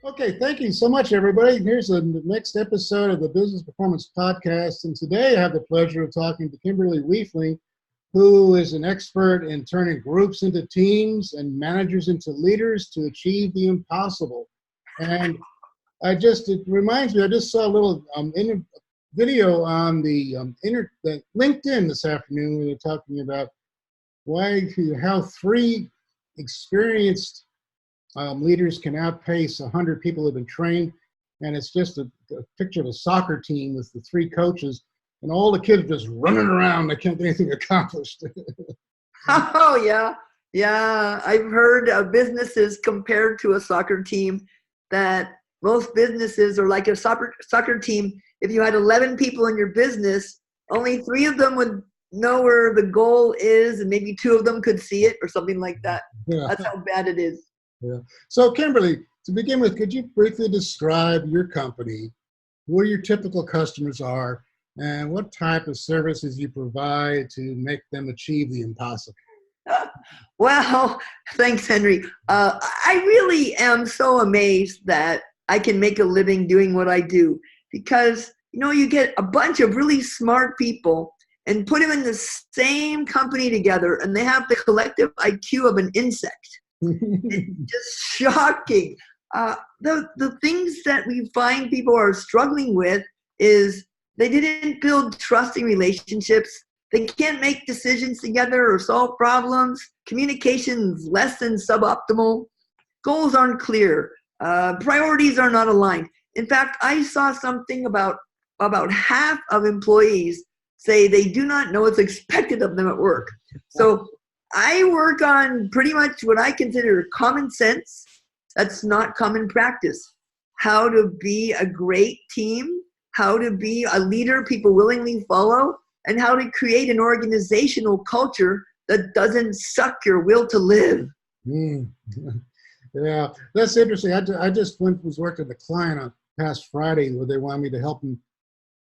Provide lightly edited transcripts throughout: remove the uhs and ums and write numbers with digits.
Okay, thank you so much, everybody. Here's the next episode of the Business Performance Podcast. And today I have the pleasure of talking to Kimberly Wiefling, who is an expert in turning groups into teams and managers into leaders to achieve the impossible. And it reminds me, I just saw a little video on the LinkedIn this afternoon. We were talking about how 3 experienced leaders can outpace 100 people who have been trained. And it's just a picture of a soccer team with the 3 coaches, and all the kids just running around. They can't get anything accomplished. Oh, yeah. Yeah. I've heard of businesses compared to a soccer team, that most businesses are like a soccer team. If you had 11 people in your business, only 3 of them would know where the goal is, and maybe 2 of them could see it or something like that. Yeah. That's how bad it is. Yeah. So, Kimberly, to begin with, could you briefly describe your company, who your typical customers are, and what type of services you provide to make them achieve the impossible? Well, thanks, Henry. I really am so amazed that I can make a living doing what I do, because, you get a bunch of really smart people and put them in the same company together, and they have the collective IQ of an insect. It's just shocking. The things that we find people are struggling with is they didn't build trusting relationships. They can't make decisions together or solve problems. Communication's less than suboptimal. Goals aren't clear. Priorities are not aligned. In fact, I saw something about half of employees say they do not know what's expected of them at work. So I work on pretty much what I consider common sense. That's not common practice. How to be a great team, how to be a leader people willingly follow, and how to create an organizational culture that doesn't suck your will to live. Yeah, that's interesting. I just was working with a client on past Friday where they wanted me to help them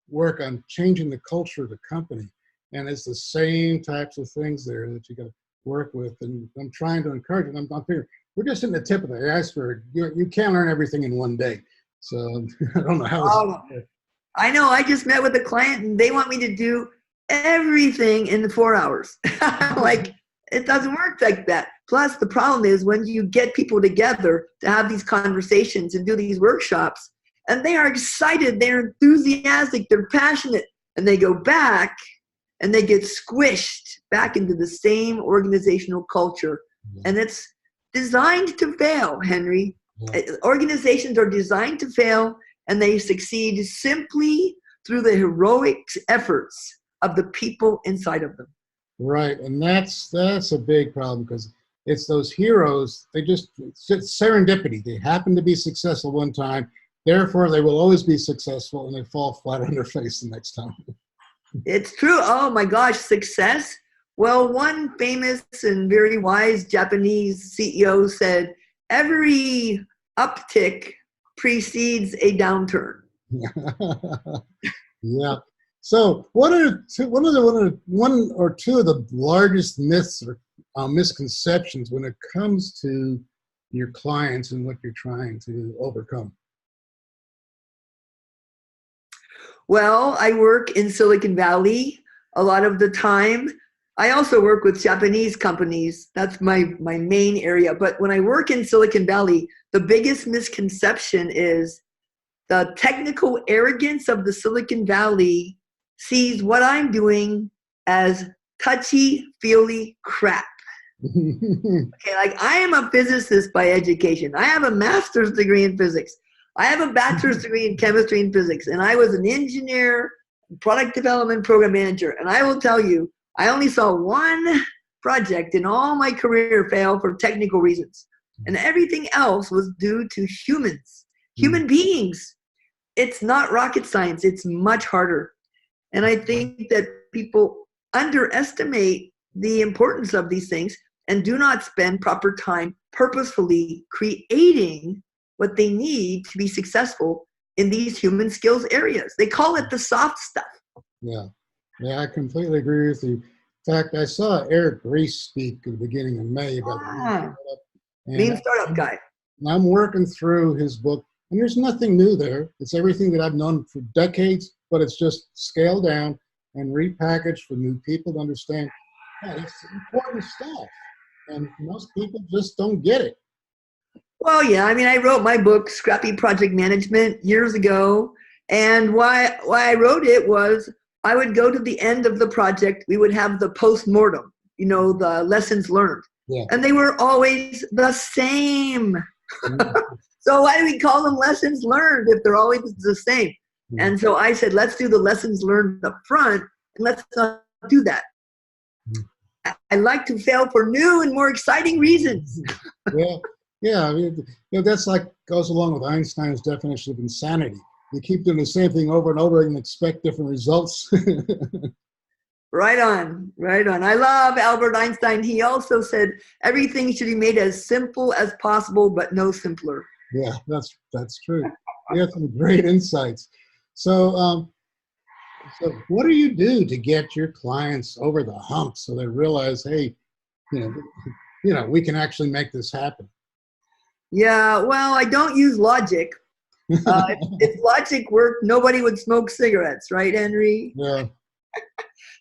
work on changing the culture of the company. And it's the same types of things there that you got to work with, and I'm trying to encourage them. I'm figuring we're just in the tip of the iceberg. You can't learn everything in one day, so I don't know how. I know. I just met with a client, and they want me to do everything in 4 hours. Like, it doesn't work like that. Plus, the problem is when you get people together to have these conversations and do these workshops, and they are excited, they're enthusiastic, they're passionate, and they go back and they get squished back into the same organizational culture. Yeah. And it's designed to fail, Henry. Yeah. Organizations are designed to fail, and they succeed simply through the heroic efforts of the people inside of them. Right, and that's a big problem, because it's those heroes, it's serendipity. They happen to be successful one time, therefore they will always be successful, and they fall flat on their face the next time. It's true. Oh my gosh, success. Well, one famous and very wise Japanese CEO said, every uptick precedes a downturn. Yeah. So what are one or two of the largest myths or misconceptions when it comes to your clients and what you're trying to overcome? Well, I work in Silicon Valley a lot of the time. I also work with Japanese companies. That's my main area. But when I work in Silicon Valley, the biggest misconception is the technical arrogance of the Silicon Valley sees what I'm doing as touchy-feely crap. Okay, like, I am a physicist by education. I have a master's degree in physics. I have a bachelor's degree in chemistry and physics, and I was an engineer, product development program manager. And I will tell you, I only saw one project in all my career fail for technical reasons. And everything else was due to humans, human beings. It's not rocket science. It's much harder. And I think that people underestimate the importance of these things and do not spend proper time purposefully creating what they need to be successful in these human skills areas. They call it the soft stuff. Yeah, I completely agree with you. In fact, I saw Eric Ries speak at the beginning of May about the lean Ah, startup, lean and startup guy. I'm working through his book, and there's nothing new there. It's everything that I've known for decades, but it's just scaled down and repackaged for new people to understand. Yeah, it's important stuff, and most people just don't get it. Well, yeah, I mean, I wrote my book, Scrappy Project Management, years ago. And why I wrote it was I would go to the end of the project. We would have the post-mortem, the lessons learned. Yeah. And they were always the same. So why do we call them lessons learned if they're always the same? Mm-hmm. And so I said, let's do the lessons learned up front, and let's not do that. Mm-hmm. I like to fail for new and more exciting reasons. Yeah. I mean, that's like goes along with Einstein's definition of insanity. You keep doing the same thing over and over and expect different results. Right on. I love Albert Einstein. He also said everything should be made as simple as possible, but no simpler. Yeah, that's true. You have some great insights. So, so what do you do to get your clients over the hump so they realize, hey, we can actually make this happen? Yeah, well, I don't use logic. If logic worked, nobody would smoke cigarettes, right, Henry? Yeah.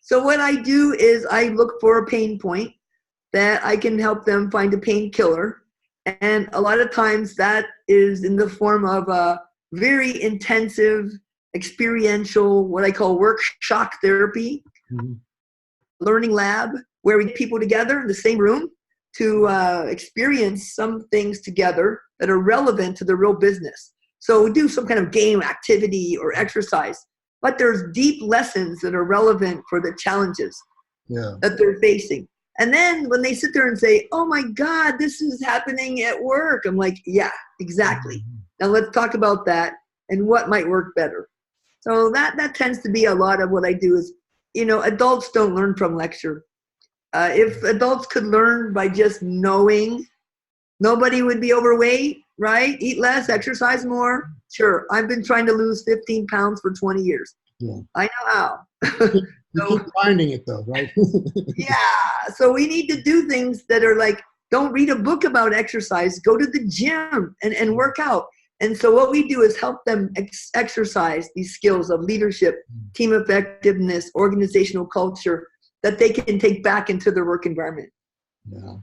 So what I do is I look for a pain point that I can help them find a painkiller. And a lot of times that is in the form of a very intensive, experiential, what I call work shock therapy, learning lab, where we get people together in the same room to experience some things together that are relevant to the real business. So we do some kind of game activity or exercise, but there's deep lessons that are relevant for the challenges that they're facing. And then when they sit there and say, oh my God, this is happening at work, I'm like, yeah, exactly. Now let's talk about that and what might work better. So that tends to be a lot of what I do is, adults don't learn from lecture. If adults could learn by just knowing, nobody would be overweight, right? Eat less, exercise more. Sure, I've been trying to lose 15 pounds for 20 years. Yeah. I know how. You keep finding it though, right? Yeah, so we need to do things that are like, don't read a book about exercise, go to the gym and work out. And so what we do is help them exercise these skills of leadership, team effectiveness, organizational culture that they can take back into their work environment. Yeah.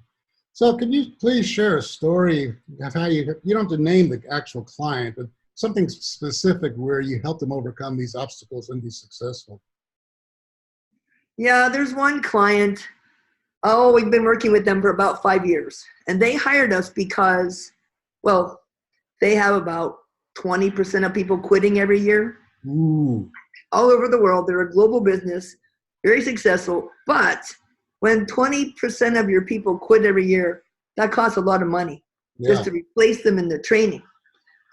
So can you please share a story of how you don't have to name the actual client, but something specific where you help them overcome these obstacles and be successful? Yeah, there's one client. Oh, we've been working with them for about 5 years. And they hired us because, well, they have about 20% of people quitting every year. Ooh. All over the world. They're a global business, very successful. But when 20% of your people quit every year, that costs a lot of money just to replace them in the training.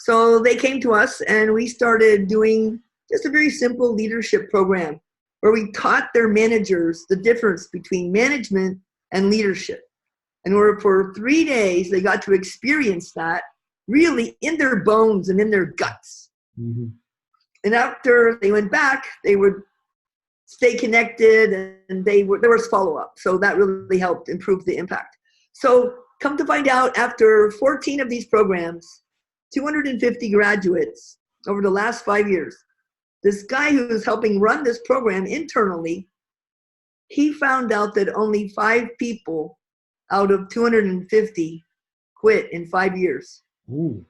So they came to us and we started doing just a very simple leadership program where we taught their managers the difference between management and leadership. And for 3 days, they got to experience that really in their bones and in their guts. Mm-hmm. And after they went back, they would stay connected and there was follow-up. So that really helped improve the impact. So come to find out, after 14 of these programs, 250 graduates over the last 5 years, this guy who was helping run this program internally, he found out that only 5 people out of 250 quit in 5 years. Ooh.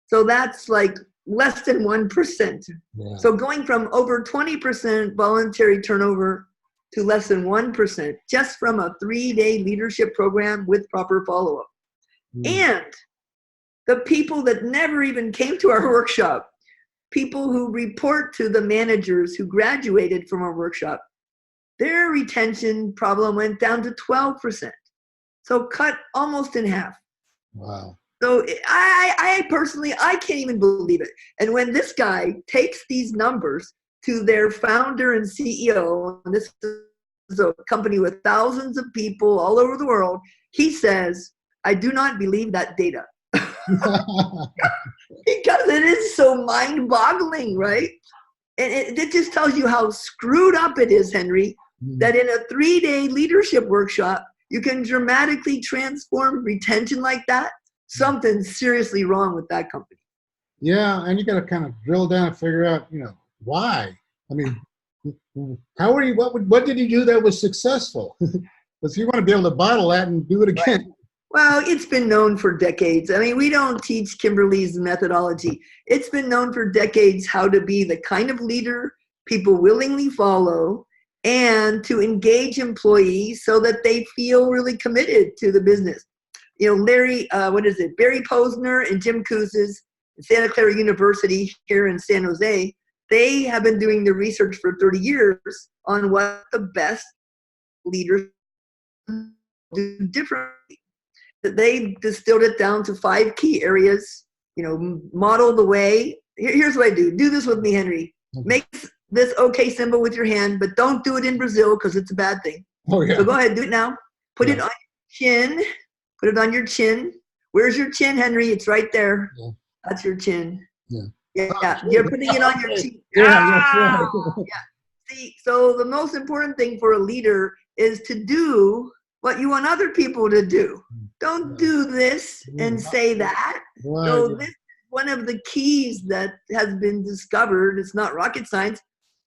So that's like less than 1%. Yeah. So going from over 20% voluntary turnover to less than 1% just from a 3-day leadership program with proper follow-up. And the people that never even came to our workshop, people who report to the managers who graduated from our workshop, their retention problem went down to 12%. So cut almost in half. Wow. So I personally, I can't even believe it. And when this guy takes these numbers to their founder and CEO, and this is a company with thousands of people all over the world, he says, I do not believe that data. Because it is so mind-boggling, right? And it just tells you how screwed up it is, Henry, that in a 3-day leadership workshop, you can dramatically transform retention like that. Something's seriously wrong with that company. Yeah, and you got to kind of drill down and figure out, why. I mean, how are you? What did you do that was successful? Because you want to be able to bottle that and do it again. Right. Well, it's been known for decades. I mean, we don't teach Kimberly's methodology. It's been known for decades how to be the kind of leader people willingly follow and to engage employees so that they feel really committed to the business. Barry Posner and Jim Kouzes at Santa Clara University here in San Jose, they have been doing the research for 30 years on what the best leaders do differently. They distilled it down to 5 key areas, model the way. Here's what I do. Do this with me, Henry. Make this okay symbol with your hand, but don't do it in Brazil because it's a bad thing. Oh, yeah. So go ahead, do it now. Put it on your chin. Put it on your chin. Where's your chin, Henry? It's right there. Yeah. That's your chin. Yeah. Yeah. You're putting it on your chin. Yeah. See, so the most important thing for a leader is to do what you want other people to do. Don't do this and say that. So this is one of the keys that has been discovered. It's not rocket science.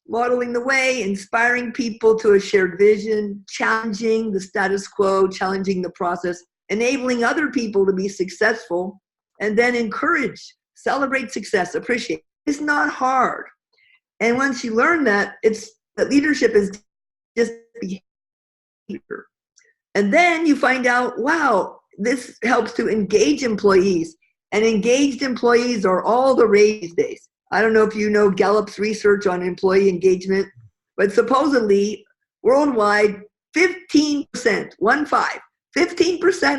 Modeling the way, inspiring people to a shared vision, challenging the status quo, challenging the process, enabling other people to be successful, and then encourage, celebrate success, appreciate. It's not hard. And once you learn that, that leadership is just behavior. And then you find out, wow, this helps to engage employees. And engaged employees are all the rage these days. I don't know if you know Gallup's research on employee engagement, but supposedly worldwide, 15%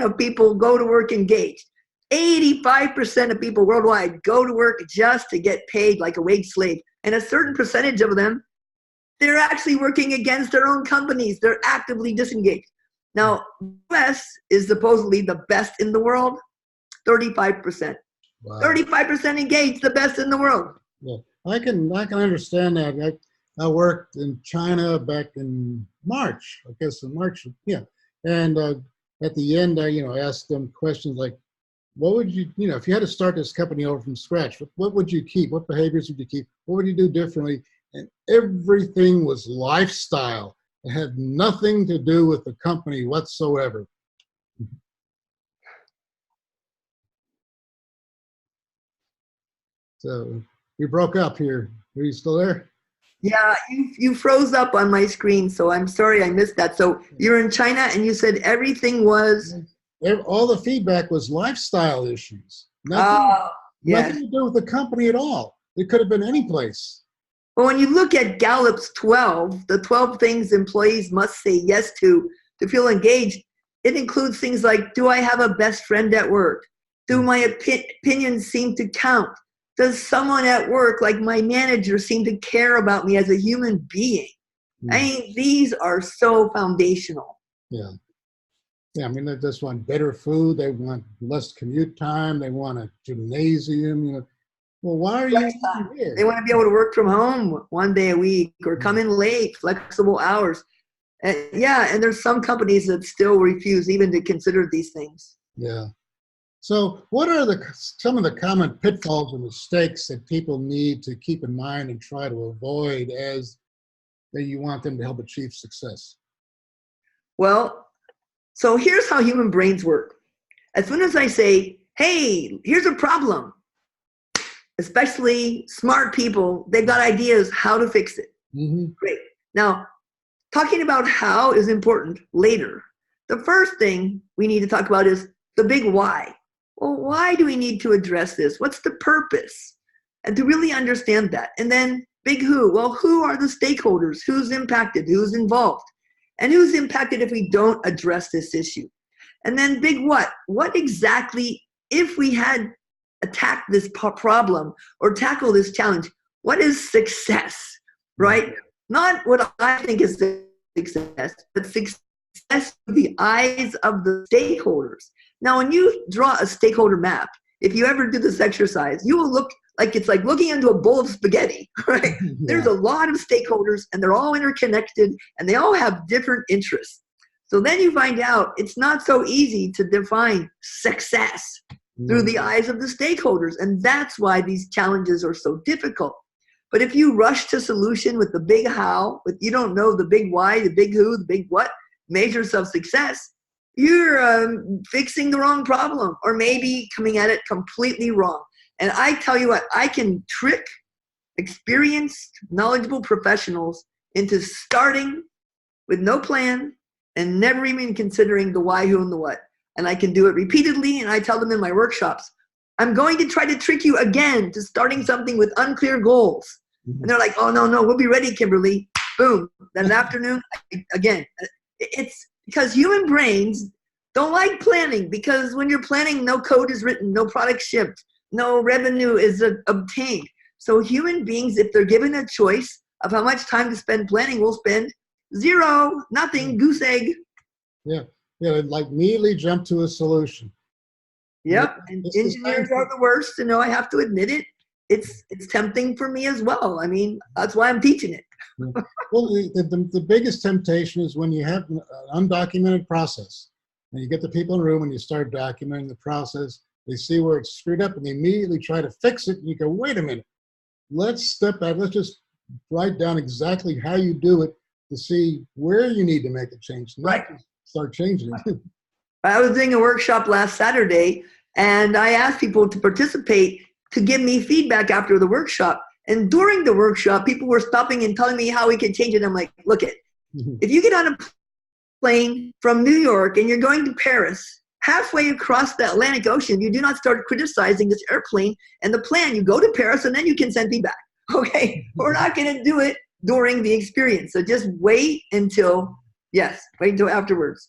of people go to work engaged. 85% of people worldwide go to work just to get paid like a wage slave. And a certain percentage of them, they're actually working against their own companies. They're actively disengaged. Now, US is supposedly the best in the world, 35%. Wow. 35% engaged, the best in the world. Yeah, I can understand that. I worked in China back in March, I guess in March, yeah. And at the end, I asked them questions like, what would you, if you had to start this company over from scratch, what would you keep? What behaviors would you keep? What would you do differently? And everything was lifestyle. It had nothing to do with the company whatsoever. So we broke up here. Are you still there? Yeah, you froze up on my screen, so I'm sorry I missed that. So you're in China and you said everything was? All the feedback was lifestyle issues. Nothing to do with the company at all. It could have been any place. Well, when you look at Gallup's 12, the 12 things employees must say yes to feel engaged, it includes things like, do I have a best friend at work? Do my opinions seem to count? Does someone at work, like my manager, seem to care about me as a human being? I mean, these are so foundational. Yeah. Yeah, I mean, they just want better food. They want less commute time. They want a gymnasium, Well, why are you here? They want to be able to work from home 1 day a week or come in late, flexible hours. And there's some companies that still refuse even to consider these things. Yeah. So what are some of the common pitfalls and mistakes that people need to keep in mind and try to avoid as you want them to help achieve success? Well, so here's how human brains work. As soon as I say, hey, here's a problem, especially smart people, they've got ideas how to fix it. Mm-hmm. Great. Now, talking about how is important later. The first thing we need to talk about is the big why. Well, why do we need to address this? What's the purpose? And to really understand that. And then big who. Well, who are the stakeholders? Who's impacted? Who's involved? And who's impacted if we don't address this issue? And then big what. What exactly, if we had attacked this problem or tackle this challenge, what is success, right? Not what I think is success, but success through the eyes of the stakeholders. Now, when you draw a stakeholder map, if you ever do this exercise, you will look like it's like looking into a bowl of spaghetti, right? Yeah. There's a lot of stakeholders and they're all interconnected and they all have different interests. So then you find out it's not so easy to define success through the eyes of the stakeholders. And that's why these challenges are so difficult. But if you rush to solution with the big how, but you don't know the big why, the big who, the big what, measures of success, you're fixing the wrong problem or maybe coming at it completely wrong. And I tell you what, I can trick experienced, knowledgeable professionals into starting with no plan and never even considering the why, who, and the what. And I can do it repeatedly, and I tell them in my workshops, I'm going to try to trick you again to starting something with unclear goals. And they're like, oh, no, we'll be ready, Kimberly. Boom. That afternoon, again, it's because human brains don't like planning, because when you're planning, no code is written, no product shipped, no revenue is obtained. So human beings, if they're given a choice of how much time to spend planning, will spend zero, nothing, goose egg. Yeah, like immediately jump to a solution. Yep, and engineers are the worst. I have to admit it. It's tempting for me as well. I mean, that's why I'm teaching it. Well, the biggest temptation is when you have an undocumented process, and you get the people in the room and you start documenting the process. They see where it's screwed up and they immediately try to fix it. And you go, wait a minute, let's step back. Let's just write down exactly how you do it to see where you need to make a change. Right. Start changing it. I was doing a workshop last Saturday, and I asked people to participate to give me feedback after the workshop. And during the workshop, people were stopping and telling me how we could change it. I'm like, look it, if you get on a plane from New York and you're going to Paris, halfway across the Atlantic Ocean, you do not start criticizing this airplane and the plan. You go to Paris and then you can send feedback. Okay, we're not going to do it during the experience. So just wait until afterwards.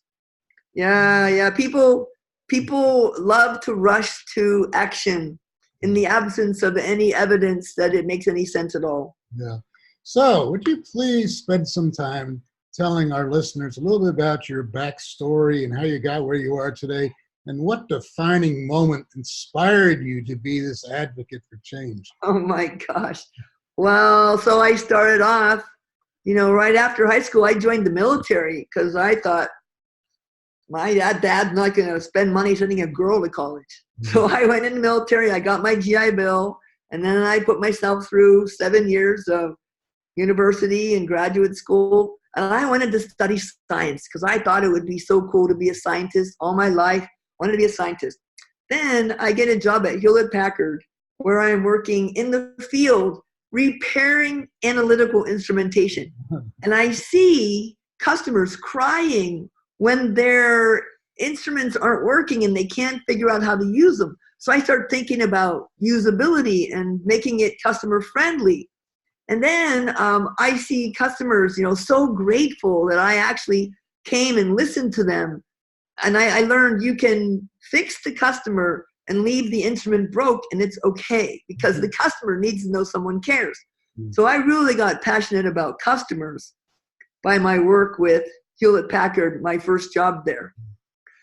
Yeah. People love to rush to action in the absence of any evidence that it makes any sense at all. Yeah. So would you please spend some time telling our listeners a little bit about your backstory and how you got where you are today, and what defining moment inspired you to be this advocate for change? Oh my gosh. Well, so I started off, right after high school, I joined the military because I thought my dad's not going to spend money sending a girl to college. So I went in the military, I got my GI Bill, and then I put myself through 7 years of university and graduate school. And I wanted to study science because I thought it would be so cool to be a scientist all my life. I wanted to be a scientist. Then I get a job at Hewlett Packard where I'm working in the field repairing analytical instrumentation. And I see customers crying when their instruments aren't working and they can't figure out how to use them. So I start thinking about usability and making it customer friendly. And then I see customers, so grateful that I actually came and listened to them. And I learned you can fix the customer and leave the instrument broke, and it's okay because the customer needs to know someone cares. So I really got passionate about customers by my work with Hewlett Packard, my first job there.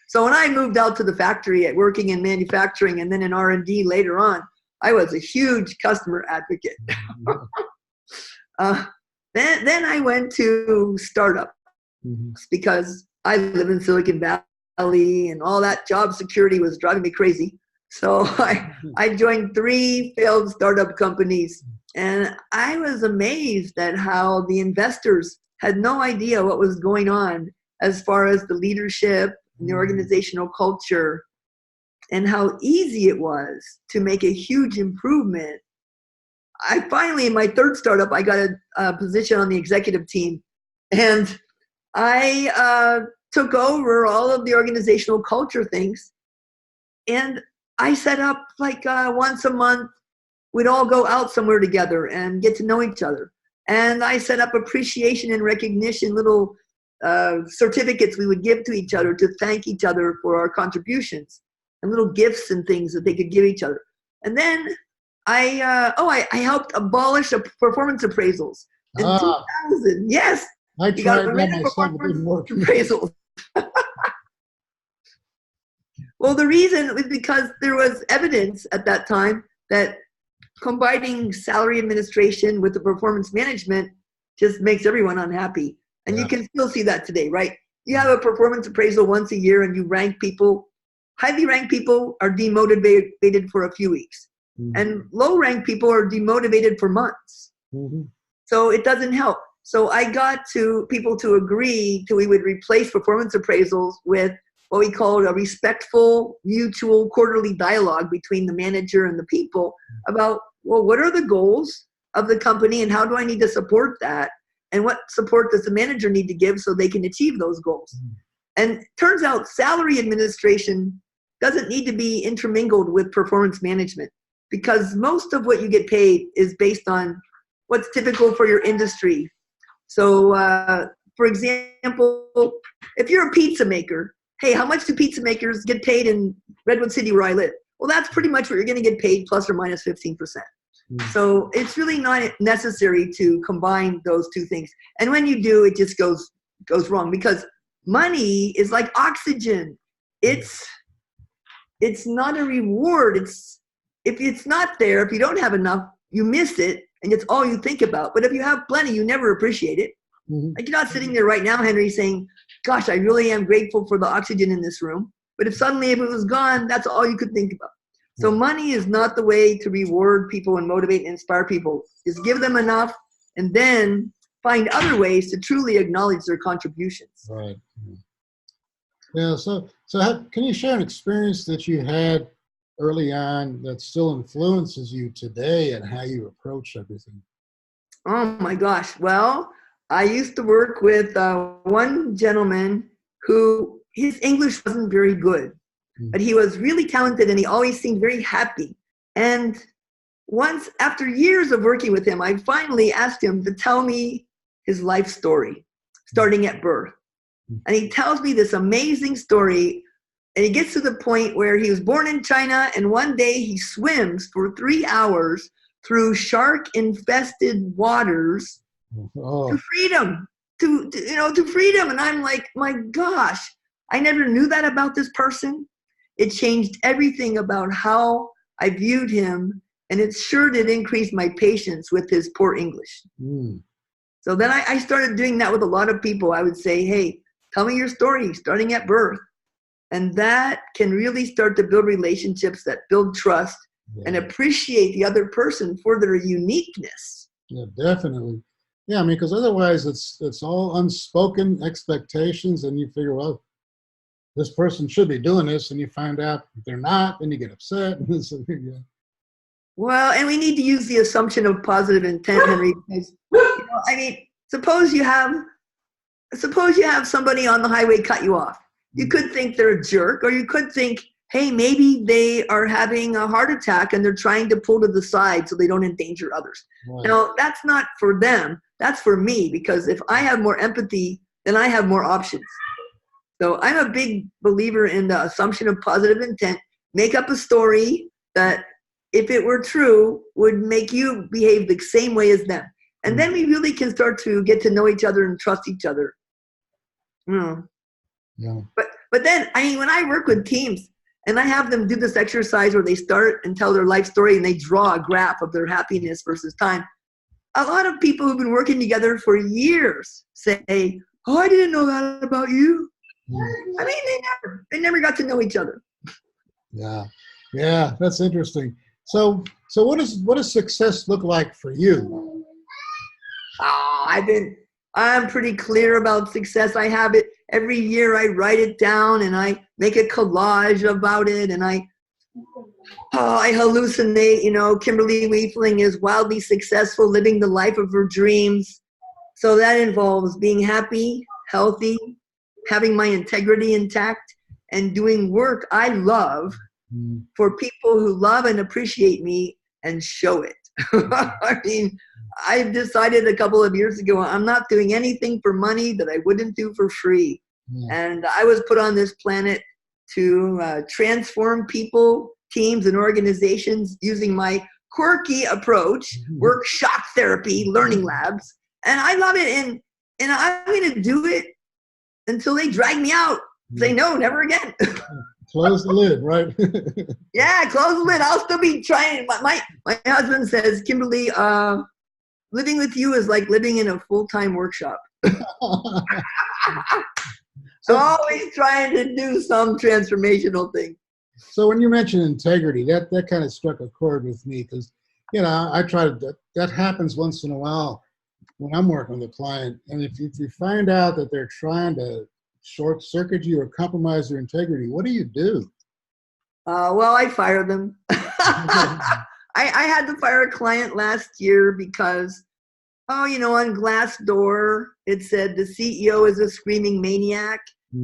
So when I moved out to the factory working in manufacturing and then in R&D later on, I was a huge customer advocate. Then I went to startup because I live in Silicon Valley and all that job security was driving me crazy. So I joined 3 failed startup companies, and I was amazed at how the investors had no idea what was going on as far as the leadership and the organizational culture, and how easy it was to make a huge improvement. I finally, in my 3rd startup, I got a position on the executive team, and I took over all of the organizational culture things. And I set up once a month, we'd all go out somewhere together and get to know each other. And I set up appreciation and recognition, little certificates we would give to each other to thank each other for our contributions, and little gifts and things that they could give each other. And then I helped abolish performance appraisals in 2000. Yes. I tried that myself. It didn't work. Appraisals. Well, the reason was because there was evidence at that time that combining salary administration with the performance management just makes everyone unhappy. And you can still see that today, right? You have a performance appraisal once a year and you rank people. Highly ranked people are demotivated for a few weeks. And low ranked people are demotivated for months. So it doesn't help. So I got people to agree that we would replace performance appraisals with what we called a respectful, mutual quarterly dialogue between the manager and the people about, well, what are the goals of the company and how do I need to support that? And what support does the manager need to give so they can achieve those goals? And turns out salary administration doesn't need to be intermingled with performance management, because most of what you get paid is based on what's typical for your industry. So, for example, if you're a pizza maker, hey, how much do pizza makers get paid in Redwood City where I live? Well, that's pretty much what you're going to get paid, plus or minus 15%. So it's really not necessary to combine those two things. And when you do, it just goes wrong, because money is like oxygen. It's not a reward. If it's not there, if you don't have enough, you miss it, and it's all you think about. But if you have plenty, you never appreciate it. Like, you're not sitting there right now, Henry, saying, gosh, I really am grateful for the oxygen in this room. But if it was gone, that's all you could think about. So money is not the way to reward people and motivate and inspire people. Just give them enough and then find other ways to truly acknowledge their contributions. Right. Yeah. So can you share an experience that you had early on that still influences you today and how you approach everything? Oh my gosh. Well, I used to work with one gentleman who his English wasn't very good, but he was really talented and he always seemed very happy. And once, after years of working with him, I finally asked him to tell me his life story, starting at birth. And he tells me this amazing story, and he gets to the point where he was born in China, and one day he swims for 3 hours through shark-infested waters to freedom, to freedom. And I'm like, my gosh, I never knew that about this person. It changed everything about how I viewed him, and it sure did increase my patience with his poor English. So then I started doing that with a lot of people. I would say, hey, tell me your story, starting at birth. And that can really start to build relationships that build trust and appreciate the other person for their uniqueness. Yeah, definitely. Yeah, I mean, because otherwise it's all unspoken expectations, and you figure, well, this person should be doing this, and you find out they're not, and you get upset. Well, and we need to use the assumption of positive intent, Henry, because, I mean, suppose you have somebody on the highway cut you off. You could think they're a jerk, or you could think, hey, maybe they are having a heart attack and they're trying to pull to the side so they don't endanger others. Right. Now, that's not for them. That's for me, because if I have more empathy, then I have more options. So I'm a big believer in the assumption of positive intent. Make up a story that, if it were true, would make you behave the same way as them. And then we really can start to get to know each other and trust each other. Yeah. But then, I mean, when I work with teams and I have them do this exercise where they start and tell their life story and they draw a graph of their happiness versus time, a lot of people who've been working together for years say, oh, I didn't know that about you. I mean, they never got to know each other. Yeah, that's interesting. So what does success look like for you? I'm pretty clear about success. I have it every year. I write it down and I make a collage about it, and I hallucinate. Kimberly Wiefling is wildly successful, living the life of her dreams. So that involves being happy, healthy, having my integrity intact, and doing work I love for people who love and appreciate me and show it. I mean, I decided a couple of years ago, I'm not doing anything for money that I wouldn't do for free. And I was put on this planet to transform people, teams, and organizations using my quirky approach, work shock therapy, learning labs. And I love it. And I'm going to do it until they drag me out. Say, no, never again. Close the lid, right? Yeah, close the lid. I'll still be trying. My husband says, Kimberly, living with you is like living in a full-time workshop. So, Always trying to do some transformational thing. so when you mentioned integrity, that kind of struck a chord with me because, I try to, that happens once in a while when I'm working with a client. And if you find out that they're trying to short circuit you or compromise your integrity, what do you do? Well, I fire them. I had to fire a client last year because, on Glassdoor, it said the CEO is a screaming maniac.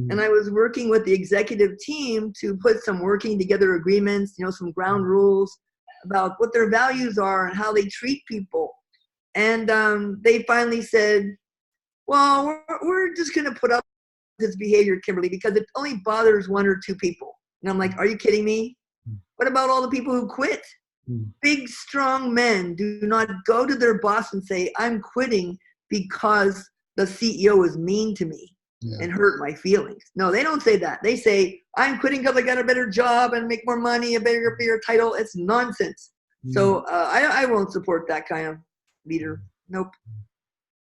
And I was working with the executive team to put some working together agreements, some ground rules about what their values are and how they treat people. And they finally said, well, we're just going to put up this behavior, Kimberly, because it only bothers one or two people. And I'm like, are you kidding me? What about all the people who quit? Big, strong men do not go to their boss and say, I'm quitting because the CEO is mean to me and hurt my feelings. No, they don't say that. They say, I'm quitting because I got a better job and make more money, a bigger title. It's nonsense. So I won't support that kind of leader. Nope.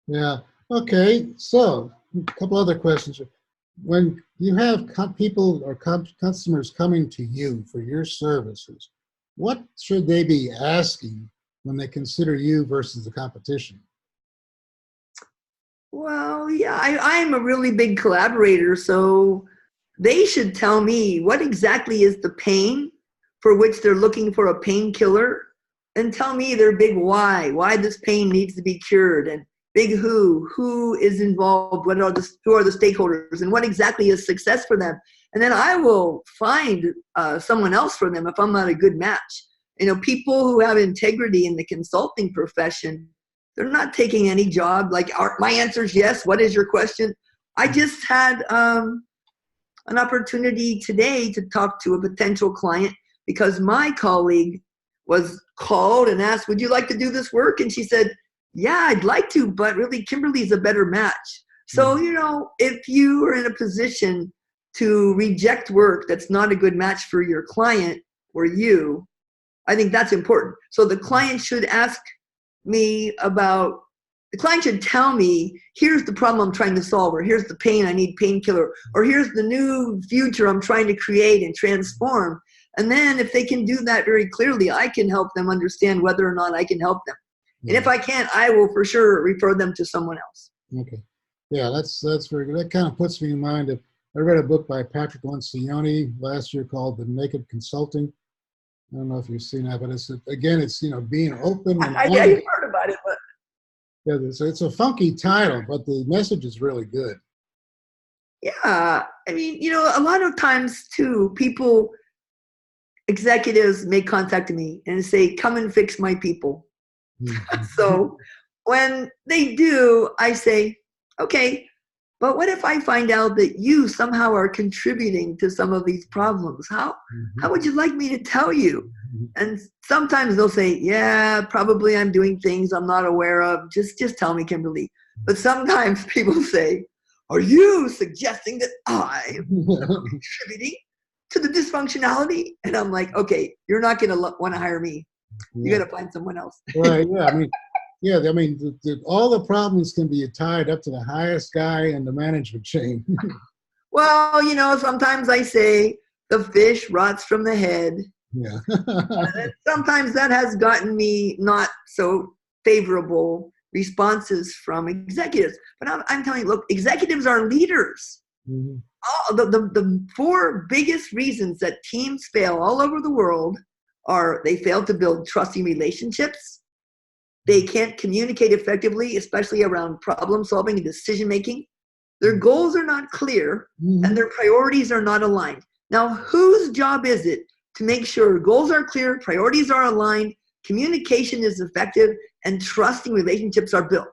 Yeah. Okay. So a couple other questions. When you have people or customers coming to you for your services, what should they be asking when they consider you versus the competition? Well, yeah, I'm a really big collaborator, so they should tell me what exactly is the pain for which they're looking for a painkiller, and tell me their big why this pain needs to be cured, and big who is involved, who are the stakeholders, and what exactly is success for them. And then I will find someone else for them if I'm not a good match. People who have integrity in the consulting profession, they're not taking any job. Like my answer is yes. What is your question? I just had an opportunity today to talk to a potential client because my colleague was called and asked, would you like to do this work? And she said, yeah, I'd like to, but really Kimberly's a better match. So, if you are in a position to reject work that's not a good match for your client or you, I think that's important. So the client should ask me about, the client should tell me, here's the problem I'm trying to solve, or here's the pain, I need painkiller, or here's the new future I'm trying to create and transform. And then if they can do that very clearly, I can help them understand whether or not I can help them. And if I can't, I will for sure refer them to someone else. Okay. Yeah, that's very good. That kind of puts me in mind of, I read a book by Patrick Lencioni last year called The Naked Consulting. I don't know if you've seen that, but it's being open. And I've heard about it, but yeah, it's a funky title, but the message is really good. Yeah, I mean, a lot of times too, executives make contact to me and say, come and fix my people. So when they do, I say, okay, but what if I find out that you somehow are contributing to some of these problems? How would you like me to tell you? And sometimes they'll say, yeah, probably I'm doing things I'm not aware of. Just tell me, Kimberly. But sometimes people say, are you suggesting that I am contributing to the dysfunctionality? And I'm like, okay, you're not going to want to hire me. You got to find someone else. Right. Yeah. I mean, all the problems can be tied up to the highest guy in the management chain. Well, sometimes I say the fish rots from the head. Yeah. Sometimes that has gotten me not so favorable responses from executives. But I'm telling you, look, executives are leaders. The four biggest reasons that teams fail all over the world are they fail to build trusting relationships, they can't communicate effectively, especially around problem solving and decision making, their goals are not clear, and their priorities are not aligned. Now, whose job is it to make sure goals are clear, priorities are aligned, communication is effective, and trusting relationships are built?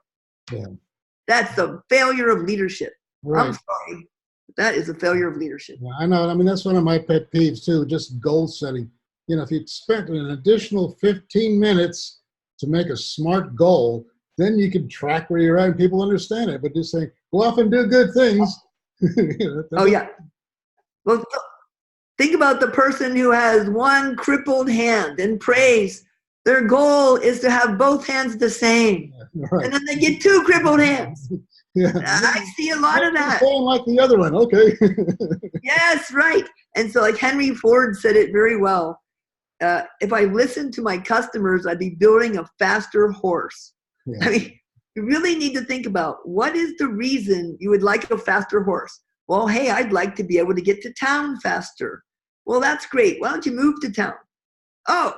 Yeah. That's a failure of leadership. Right. I'm sorry. That is a failure of leadership. Yeah, I know. I mean, that's one of my pet peeves too, just goal setting. If you spent an additional 15 minutes to make a smart goal, then you can track where you're at and people understand it. But just saying, go off and do good things. Oh, yeah. Well, Think about the person who has one crippled hand and prays. Their goal is to have both hands the same. Right. And then they get two crippled hands. Yeah. I see a lot of that. Same like the other one. Okay. Yes, right. And so like Henry Ford said it very well. If I listened to my customers, I'd be building a faster horse. Yeah. I mean, you really need to think about what is the reason you would like a faster horse? Well, hey, I'd like to be able to get to town faster. Well, that's great. Why don't you move to town? Oh,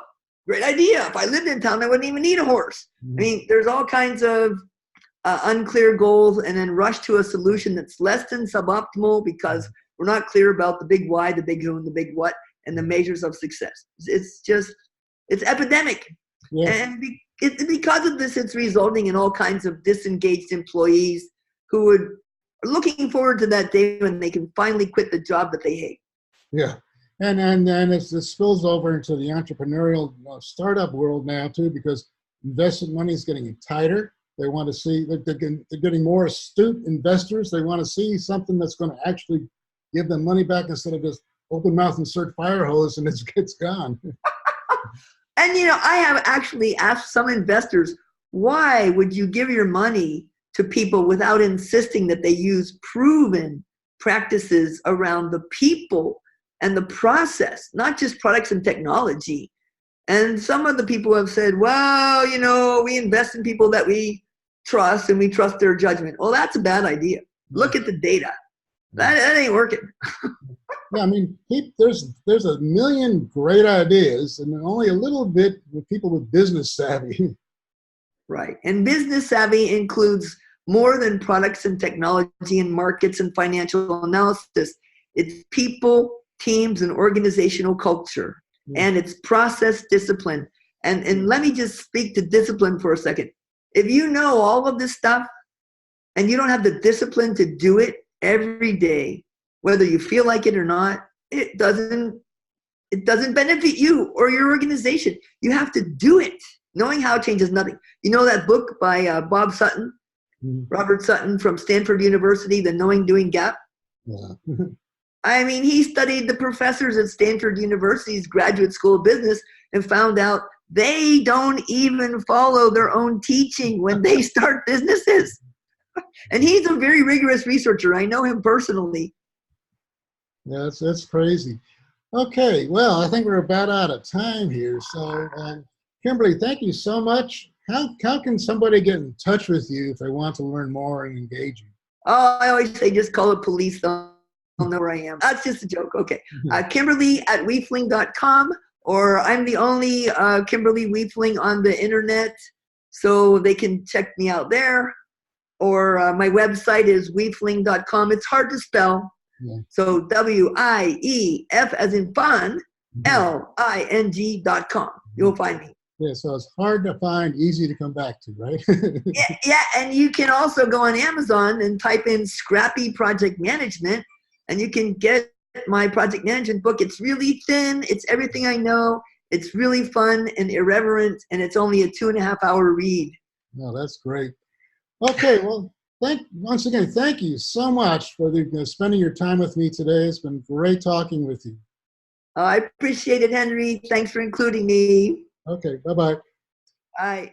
great idea. If I lived in town, I wouldn't even need a horse. I mean, there's all kinds of unclear goals and then rush to a solution that's less than suboptimal because we're not clear about the big why, the big who, and the big what, and the measures of success. It's epidemic. Yeah. And because of this, it's resulting in all kinds of disengaged employees who are looking forward to that day when they can finally quit the job that they hate. Yeah. And then it spills over into the entrepreneurial startup world now too, because investment money is getting tighter. They want to see, they're getting more astute investors. They want to see something that's going to actually give them money back instead of just open mouth insert fire hose and it's gone. And I have actually asked some investors, why would you give your money to people without insisting that they use proven practices around the people and the process, not just products and technology? And some of the people have said, well, we invest in people that we trust and we trust their judgment. Well, that's a bad idea. Look at the data. That ain't working. Yeah, I mean, there's a million great ideas and only a little bit with people with business savvy. Right. And business savvy includes more than products and technology and markets and financial analysis. It's people, teams, and organizational culture. And it's process discipline. And let me just speak to discipline for a second. If you know all of this stuff and you don't have the discipline to do it every day, whether you feel like it or not, it doesn't benefit you or your organization. You have to do it. Knowing how changes nothing. You know that book by Bob Sutton, Robert Sutton from Stanford University, The Knowing Doing Gap? Yeah. I mean, he studied the professors at Stanford University's Graduate School of Business and found out they don't even follow their own teaching when they start businesses. And he's a very rigorous researcher. I know him personally. Yeah, that's crazy. Okay, well, I think we're about out of time here. So, Kimberly, thank you so much. How can somebody get in touch with you if they want to learn more and engage you? Oh, I always say just call the police. They'll know where I am. That's just a joke. Okay. Kimberly@Wiefling.com, or I'm the only Kimberly Wiefling on the internet, so they can check me out there. Or my website is Wiefling.com. It's hard to spell. Yeah. So WIEF as in fun, LING.com. You'll find me. Yeah, so it's hard to find, easy to come back to, right? yeah, and you can also go on Amazon and type in Scrappy Project Management, and you can get my project management book. It's really thin. It's everything I know. It's really fun and irreverent, and it's only a 2.5-hour read. No, that's great. Okay, well, once again, thank you so much for spending your time with me today. It's been great talking with you. I appreciate it, Henry. Thanks for including me. Okay, bye-bye. Bye.